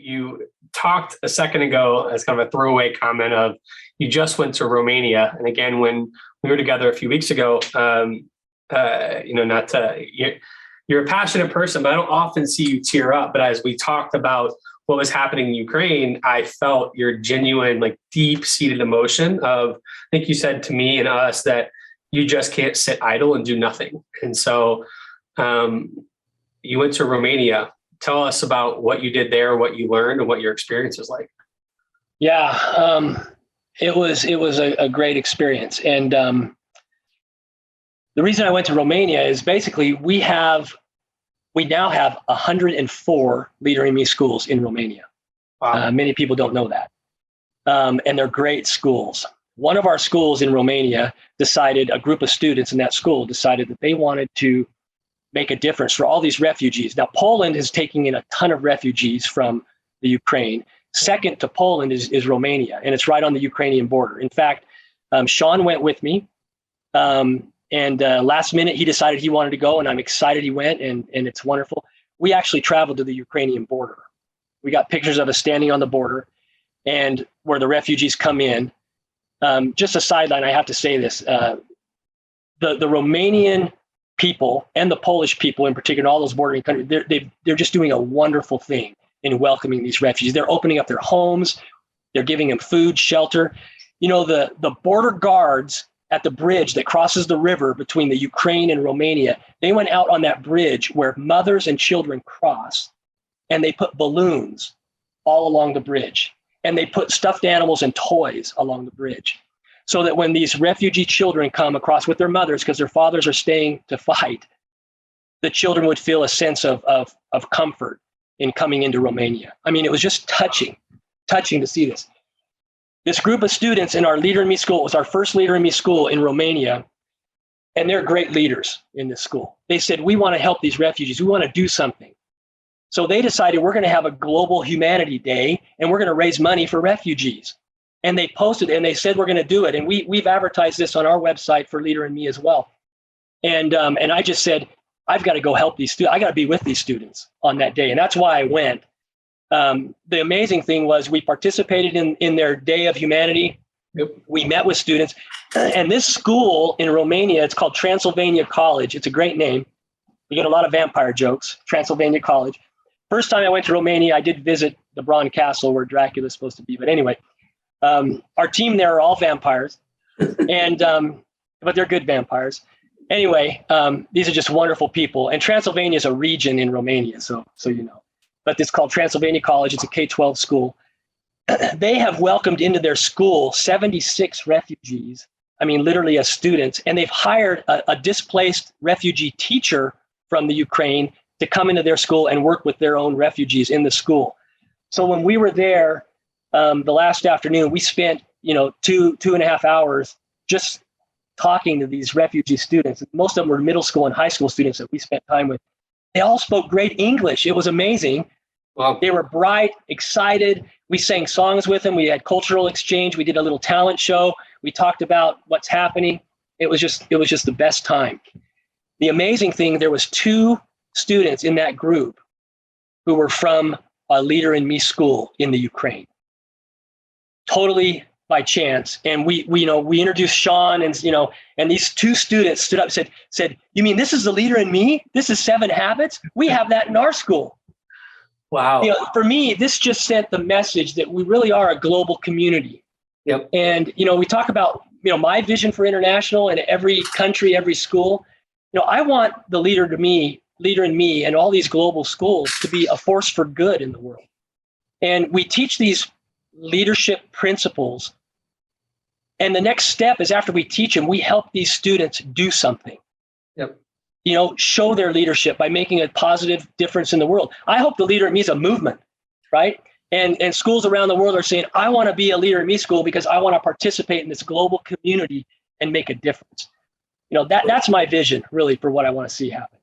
you talked a second ago as kind of a throwaway comment of you just went to Romania. And again, when we were together a few weeks ago, not to, you're a passionate person, but I don't often see you tear up. But as we talked about what was happening in Ukraine, I felt your genuine, like deep-seated emotion of, I think you said to me and us that you just can't sit idle and do nothing. And so you went to Romania. Tell us about what you did there, what you learned, and what your experience was like. Yeah, it was a great experience. And the reason I went to Romania is basically we now have 104 Leader in Me schools in Romania. Wow. Many people don't know that. And they're great schools. One of our schools in Romania a group of students in that school decided that they wanted to make a difference for all these refugees. Now, Poland is taking in a ton of refugees from the Ukraine. Second to Poland is Romania, and it's right on the Ukrainian border. In fact, Sean went with me. And last minute, he decided he wanted to go, and I'm excited he went, and it's wonderful. We actually traveled to the Ukrainian border. We got pictures of us standing on the border and where the refugees come in. Just a sideline, I have to say this. The Romanian people and the Polish people in particular, all those bordering countries, they're just doing a wonderful thing in welcoming these refugees. They're opening up their homes. They're giving them food, shelter. The border guards at the bridge that crosses the river between the Ukraine and Romania, they went out on that bridge where mothers and children cross, and they put balloons all along the bridge, and they put stuffed animals and toys along the bridge, so that when these refugee children come across with their mothers, because their fathers are staying to fight, the children would feel a sense of comfort in coming into Romania. I mean, it was just touching to see this. This group of students in our Leader in Me school, it was our first Leader in Me school in Romania, and they're great leaders in this school. They said, we want to help these refugees. We want to do something. So they decided we're going to have a global humanity day, and we're going to raise money for refugees. And they posted, and they said, we're going to do it. And we've advertised this on our website for Leader in Me as well. And I just said, I've got to go help these students. I got to be with these students on that day. And that's why I went. The amazing thing was we participated in their Day of Humanity. Yep. We met with students. And this school in Romania, it's called Transylvania College. It's a great name. You get a lot of vampire jokes, Transylvania College. First time I went to Romania, I did visit the Bronze Castle where Dracula's supposed to be. But anyway, our team there are all vampires, and but they're good vampires. Anyway, these are just wonderful people. And Transylvania is a region in Romania, so you know. But it's called Transylvania College. It's a K-12 school. They have welcomed into their school 76 refugees. I mean, literally as students. And they've hired a displaced refugee teacher from the Ukraine to come into their school and work with their own refugees in the school. So when we were there the last afternoon, we spent, 2.5 hours just talking to these refugee students. Most of them were middle school and high school students that we spent time with. They all spoke great English. It was amazing. Wow. They were bright, excited. We sang songs with them. We had cultural exchange. We did a little talent show. We talked about what's happening. It was just the best time. The amazing thing, there was 2 students in that group who were from a Leader in Me school in the Ukraine. Totally by chance. And we introduced Sean, and these 2 students stood up and said, you mean this is the Leader in Me? This is 7 Habits? We have that in our school. Wow. For me, this just sent the message that we really are a global community. Yep. And, we talk about, my vision for international and every country, every school. I want the Leader in Me and all these global schools to be a force for good in the world. And we teach these leadership principles. And the next step is after we teach them, we help these students do something. Yep. Show their leadership by making a positive difference in the world. I hope the Leader in Me is a movement, right? And schools around the world are saying, I want to be a Leader in Me school because I want to participate in this global community and make a difference. That's my vision really for what I want to see happen.